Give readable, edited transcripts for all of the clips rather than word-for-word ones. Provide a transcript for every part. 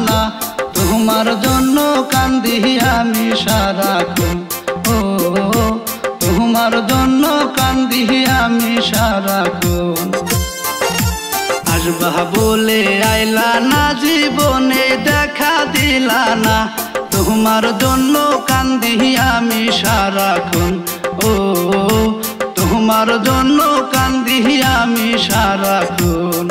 না, তোমার জন্য কান্দি আমি সারাক্ষণ। ও তোমার জন্য কান্দি আমি সারাক্ষণ। আসবা বলে আইলা না, জীবনে দেখা দিলা না, তোমার জন্য কান্দি আমি সারাক্ষণ। ও তোমার জন্য কান্দি আমি সারাক্ষণ।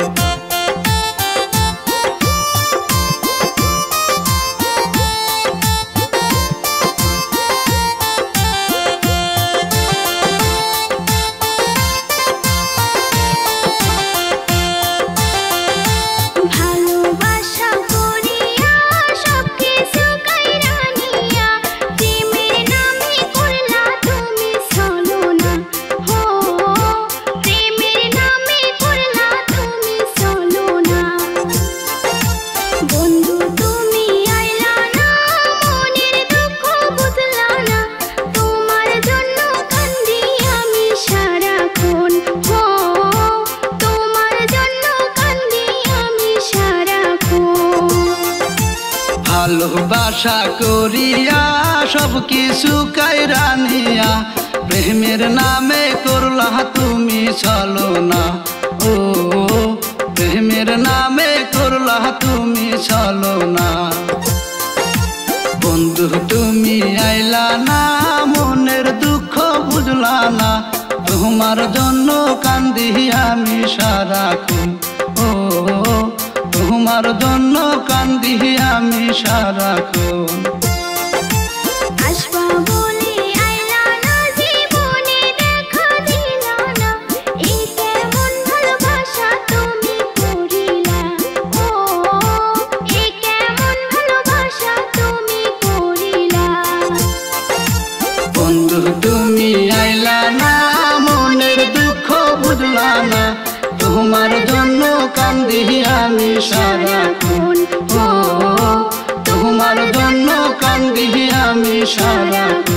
ভালোবাসা করিয়া সব কিছু কাইরা নিয়া, প্রেমের নামে করলা তুমি ছলনা। ও প্রেমের নামে করলা তুমি ছলনা। বন্ধু তুমি আইলা না, মনের দুঃখ বুঝলা না, তোমার জন্য কান্দি আমি সারাক্ষণ। ও তোমার জন্য কান্দি আমি সারাক্ষণ। আসবা বলে আইলা না, জীবনে দেখা দিলা না, এই কেমন ভালোবাসা তুমি করিলা। ও এই কেমন ভালোবাসা তুমি করিলা। বন্ধু তুমি আইলা না, মনের দুঃখ বুঝলা না, তোমার জন্য কান্দি আমি সারাক্ষণ। ও তোমার জন্য কান্দি আমি সারাক্ষণ।